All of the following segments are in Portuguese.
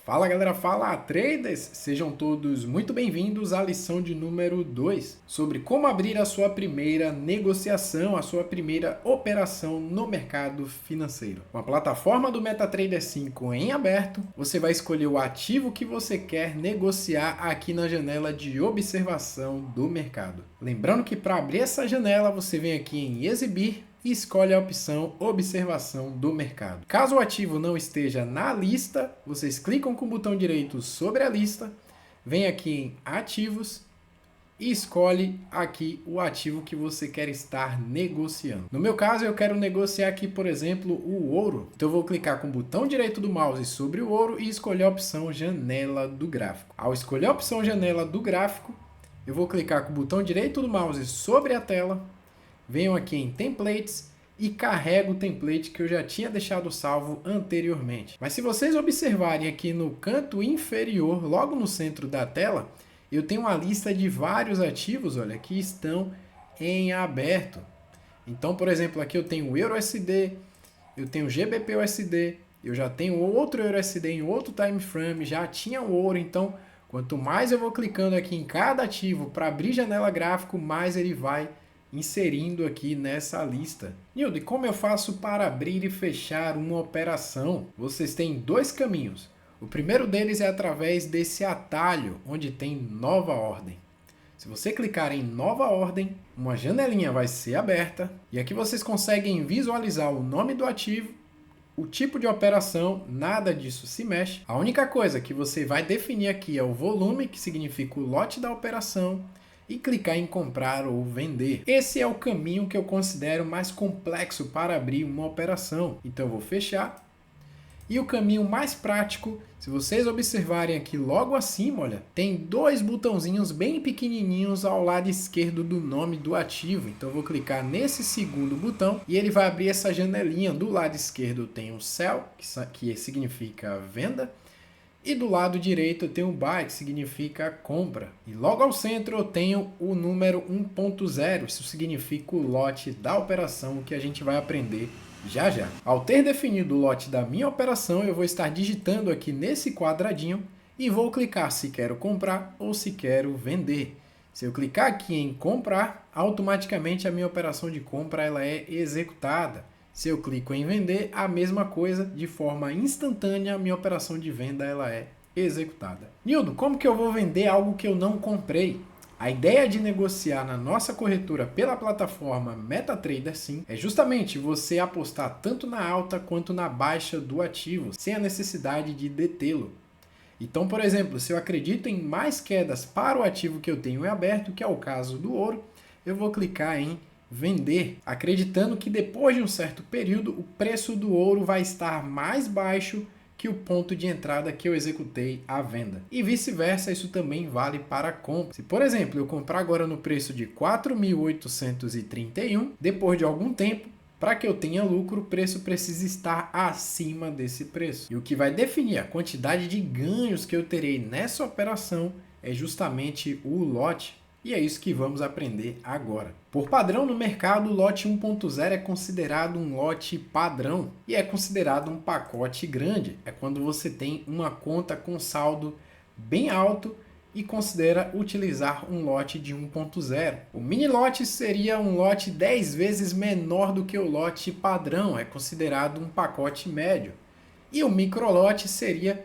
Fala galera, fala traders! Sejam todos muito bem-vindos à lição de número 2 sobre como abrir a sua primeira negociação, a sua primeira operação no mercado financeiro. Com a plataforma do MetaTrader 5 em aberto, você vai escolher o ativo que você quer negociar aqui na janela de observação do mercado. Lembrando que para abrir essa janela, você vem aqui em exibir e escolhe a opção Observação do Mercado. Caso o ativo não esteja na lista, vocês clicam com o botão direito sobre a lista, vem aqui em Ativos e escolhe aqui o ativo que você quer estar negociando. No meu caso, eu quero negociar aqui, por exemplo, o ouro. Então eu vou clicar com o botão direito do mouse sobre o ouro e escolher a opção Janela do Gráfico. Ao escolher a opção Janela do Gráfico, eu vou clicar com o botão direito do mouse sobre a tela, venho aqui em Templates e carrego o template que eu já tinha deixado salvo anteriormente. Mas se vocês observarem aqui no canto inferior, logo no centro da tela, eu tenho uma lista de vários ativos, olha, que estão em aberto. Então, por exemplo, aqui eu tenho o EURUSD, eu tenho o GBPUSD, eu já tenho outro EURUSD em outro time frame, já tinha o ouro. Então, quanto mais eu vou clicando aqui em cada ativo para abrir janela gráfico, mais ele vai inserindo aqui nessa lista. Nildo, e como eu faço para abrir e fechar uma operação? Vocês têm dois caminhos. O primeiro deles é através desse atalho, onde tem nova ordem. Se você clicar em nova ordem, uma janelinha vai ser aberta e aqui vocês conseguem visualizar o nome do ativo, o tipo de operação, nada disso se mexe. A única coisa que você vai definir aqui é o volume, que significa o lote da operação, e clicar em comprar ou vender. Esse é o caminho que eu considero mais complexo para abrir uma operação. Então eu vou fechar. E o caminho mais prático, se vocês observarem aqui logo acima, olha, tem dois botãozinhos bem pequenininhos ao lado esquerdo do nome do ativo. Então eu vou clicar nesse segundo botão e ele vai abrir essa janelinha. Do lado esquerdo tem o sell, que significa venda. E do lado direito eu tenho o buy, que significa compra. E logo ao centro eu tenho o número 1.0, isso significa o lote da operação, que a gente vai aprender já já. Ao ter definido o lote da minha operação, eu vou estar digitando aqui nesse quadradinho e vou clicar se quero comprar ou se quero vender. Se eu clicar aqui em comprar, automaticamente a minha operação de compra ela é executada. Se eu clico em vender, a mesma coisa, de forma instantânea, a minha operação de venda ela é executada. Nildo, como que eu vou vender algo que eu não comprei? A ideia de negociar na nossa corretora pela plataforma MetaTrader 5 é justamente você apostar tanto na alta quanto na baixa do ativo, sem a necessidade de detê-lo. Então, por exemplo, se eu acredito em mais quedas para o ativo que eu tenho em aberto, que é o caso do ouro, eu vou clicar em vender, acreditando que depois de um certo período o preço do ouro vai estar mais baixo que o ponto de entrada que eu executei a venda. E vice-versa, isso também vale para a compra. Se, por exemplo, eu comprar agora no preço de 4.831, depois de algum tempo, para que eu tenha lucro, o preço precisa estar acima desse preço. E o que vai definir a quantidade de ganhos que eu terei nessa operação é justamente o lote. E é isso que vamos aprender agora. Por padrão no mercado, o lote 1.0 é considerado um lote padrão e é considerado um pacote grande. É quando você tem uma conta com saldo bem alto e considera utilizar um lote de 1.0. O mini lote seria um lote 10 vezes menor do que o lote padrão, é considerado um pacote médio. E o micro lote seria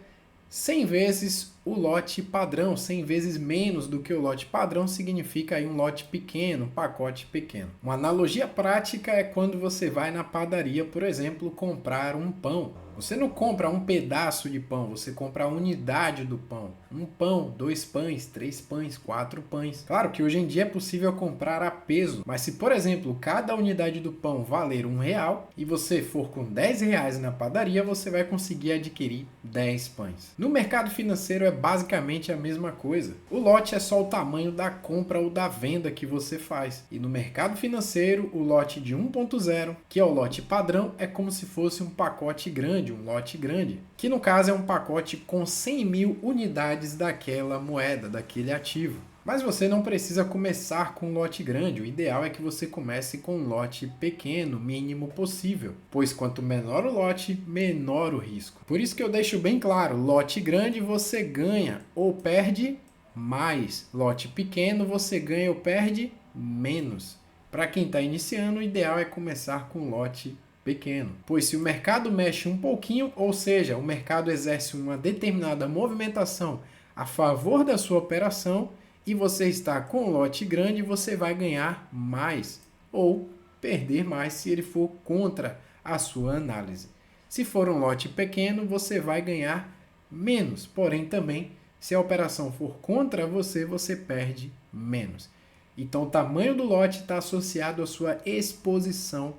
100 vezes o lote padrão, 100 vezes menos do que o lote padrão significa aí um lote pequeno, um pacote pequeno. Uma analogia prática é quando você vai na padaria, por exemplo, comprar um pão. Você não compra um pedaço de pão, você compra a unidade do pão. Um pão, 2 pães, 3 pães, 4 pães. Claro que hoje em dia é possível comprar a peso, mas se, por exemplo, cada unidade do pão valer R$1 e você for com R$10 na padaria, você vai conseguir adquirir 10 pães. No mercado financeiro é basicamente a mesma coisa. O lote é só o tamanho da compra ou da venda que você faz. E no mercado financeiro, o lote de 1.0, que é o lote padrão, é como se fosse um pacote grande, um lote grande, que no caso é um pacote com 100 mil unidades daquela moeda, daquele ativo. Mas você não precisa começar com um lote grande, o ideal é que você comece com um lote pequeno, mínimo possível, pois quanto menor o lote, menor o risco. Por isso que eu deixo bem claro, lote grande você ganha ou perde mais, lote pequeno você ganha ou perde menos. Para quem está iniciando, o ideal é começar com um lote pequeno, pois se o mercado mexe um pouquinho, ou seja, o mercado exerce uma determinada movimentação a favor da sua operação, e você está com um lote grande, você vai ganhar mais ou perder mais se ele for contra a sua análise. Se for um lote pequeno, você vai ganhar menos, porém também, se a operação for contra você, você perde menos. Então, o tamanho do lote está associado à sua exposição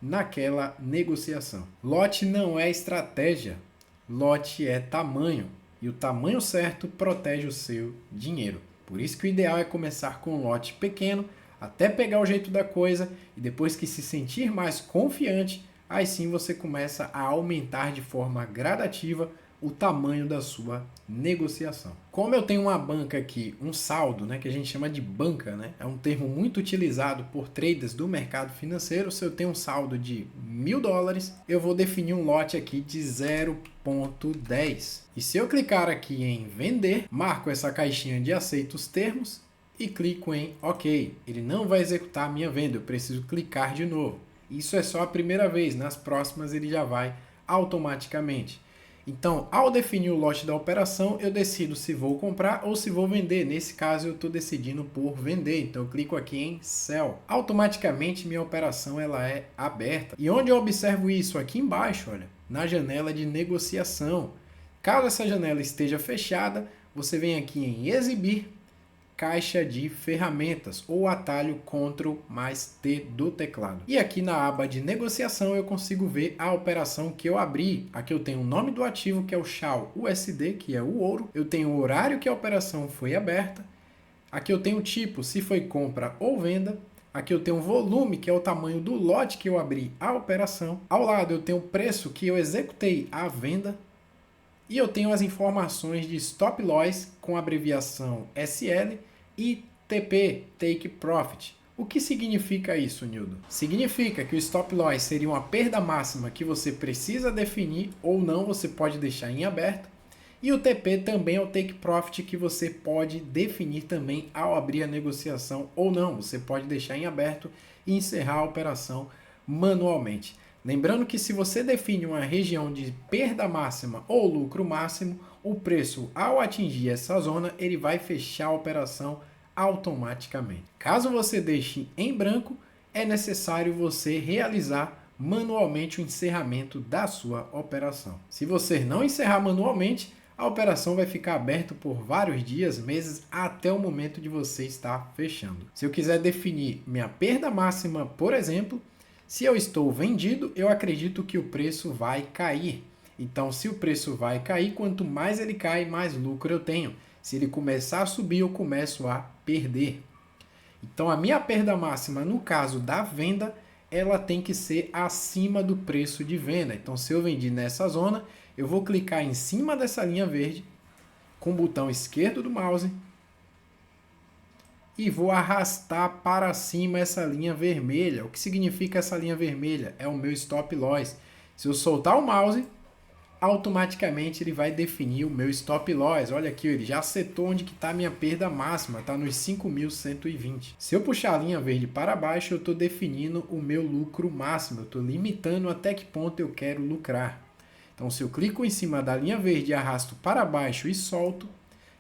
naquela negociação. Lote não é estratégia, lote é tamanho, e o tamanho certo protege o seu dinheiro. Por isso que o ideal é começar com um lote pequeno, até pegar o jeito da coisa, e depois que se sentir mais confiante, aí sim você começa a aumentar de forma gradativa o tamanho da sua negociação. Como eu tenho uma banca aqui, um saldo, né, que a gente chama de banca, né, é um termo muito utilizado por traders do mercado financeiro. Se eu tenho um saldo de $1.000, eu vou definir um lote aqui de 0,10. E se eu clicar aqui em vender, marco essa caixinha de aceito os termos e clico em OK. Ele não vai executar a minha venda, eu preciso clicar de novo. Isso é só a primeira vez, nas próximas ele já vai automaticamente. Então, ao definir o lote da operação, eu decido se vou comprar ou se vou vender. Nesse caso, eu estou decidindo por vender. Então, eu clico aqui em Sell. Automaticamente, minha operação ela é aberta. E onde eu observo isso? Aqui embaixo, olha, na janela de negociação. Caso essa janela esteja fechada, você vem aqui em Exibir, caixa de ferramentas ou atalho Ctrl mais T do teclado. E aqui na aba de negociação eu consigo ver a operação que eu abri. Aqui eu tenho o nome do ativo, que é o SHAL USD, que é o ouro. Eu tenho o horário que a operação foi aberta. Aqui eu tenho o tipo, se foi compra ou venda. Aqui eu tenho o volume, que é o tamanho do lote que eu abri a operação. Ao lado eu tenho o preço que eu executei a venda. E eu tenho as informações de Stop Loss com abreviação SL e TP, Take Profit. O que significa isso, Nildo? Significa que o Stop Loss seria uma perda máxima que você precisa definir ou não, você pode deixar em aberto. E o TP também é o Take Profit, que você pode definir também ao abrir a negociação ou não. Você pode deixar em aberto e encerrar a operação manualmente. Lembrando que se você define uma região de perda máxima ou lucro máximo, o preço ao atingir essa zona, ele vai fechar a operação automaticamente. Caso você deixe em branco, é necessário você realizar manualmente o encerramento da sua operação. Se você não encerrar manualmente, a operação vai ficar aberta por vários dias, meses, até o momento de você estar fechando. Se eu quiser definir minha perda máxima, por exemplo, se eu estou vendido, eu acredito que o preço vai cair. Então, se o preço vai cair, quanto mais ele cai, mais lucro eu tenho. Se ele começar a subir, eu começo a perder. Então, a minha perda máxima, no caso da venda, ela tem que ser acima do preço de venda. Então, se eu vendi nessa zona, eu vou clicar em cima dessa linha verde, com o botão esquerdo do mouse, e vou arrastar para cima essa linha vermelha. O que significa essa linha vermelha? É o meu stop loss. Se eu soltar o mouse, automaticamente ele vai definir o meu stop loss. Olha aqui, ele já setou onde está a minha perda máxima, está nos 5.120. Se eu puxar a linha verde para baixo, eu estou definindo o meu lucro máximo. Eu estou limitando até que ponto eu quero lucrar. Então, se eu clico em cima da linha verde e arrasto para baixo e solto,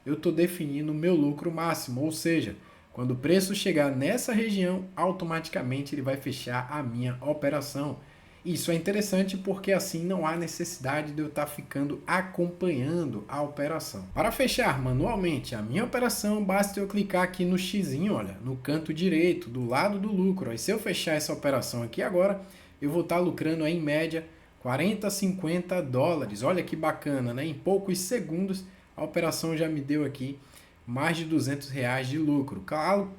eu estou definindo o meu lucro máximo, ou seja, quando o preço chegar nessa região, automaticamente ele vai fechar a minha operação. Isso é interessante porque assim não há necessidade de eu estar ficando acompanhando a operação. Para fechar manualmente a minha operação, basta eu clicar aqui no xizinho, olha, no canto direito, do lado do lucro. Aí se eu fechar essa operação aqui agora, eu vou estar lucrando aí, em média $40 a $50. Olha que bacana, né? Em poucos segundos a operação já me deu aqui mais de R$200 de lucro.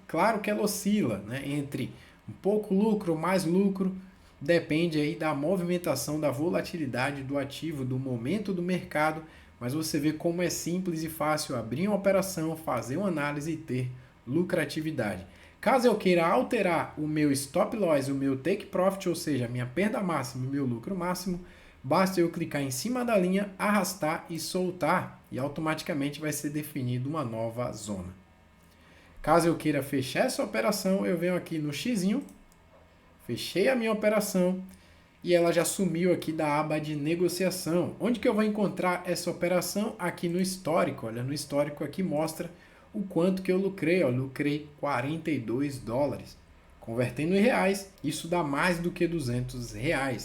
Claro que ela oscila, né? Entre um pouco lucro, mais lucro, depende aí da movimentação, da volatilidade do ativo, do momento do mercado, mas você vê como é simples e fácil abrir uma operação, fazer uma análise e ter lucratividade. Caso eu queira alterar o meu stop loss, o meu take profit, ou seja, a minha perda máxima e o meu lucro máximo, basta eu clicar em cima da linha, arrastar e soltar, e automaticamente vai ser definido uma nova zona. Caso eu queira fechar essa operação, eu venho aqui no xizinho, fechei a minha operação e ela já sumiu aqui da aba de negociação. Onde que eu vou encontrar essa operação? Aqui no histórico. Olha, no histórico aqui mostra o quanto que eu lucrei. Ó, lucrei $42. Convertendo em reais, isso dá mais do que R$ 200.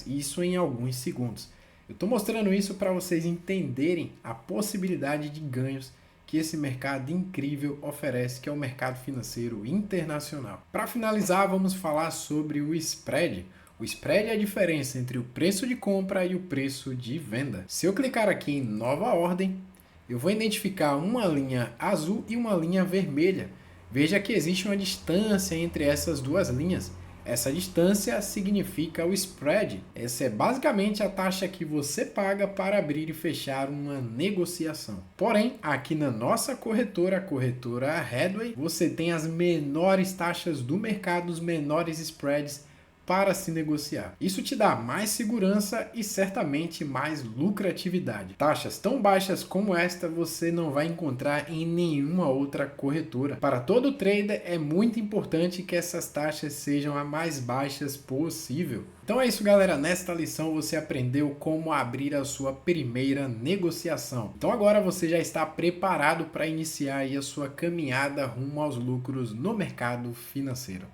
Isso em alguns segundos. Eu estou mostrando isso para vocês entenderem a possibilidade de ganhos que esse mercado incrível oferece, que é o mercado financeiro internacional. Para finalizar, vamos falar sobre o spread. O spread é a diferença entre o preço de compra e o preço de venda. Se eu clicar aqui em nova ordem, eu vou identificar uma linha azul e uma linha vermelha. Veja que existe uma distância entre essas duas linhas. Essa distância significa o spread. Essa é basicamente a taxa que você paga para abrir e fechar uma negociação. Porém, aqui na nossa corretora, a corretora Headway, você tem as menores taxas do mercado, os menores spreads para se negociar. Isso te dá mais segurança e certamente mais lucratividade. Taxas tão baixas como esta você não vai encontrar em nenhuma outra corretora. Para todo trader é muito importante que essas taxas sejam as mais baixas possível. Então é isso, galera. Nesta lição você aprendeu como abrir a sua primeira negociação. Então agora você já está preparado para iniciar aí a sua caminhada rumo aos lucros no mercado financeiro.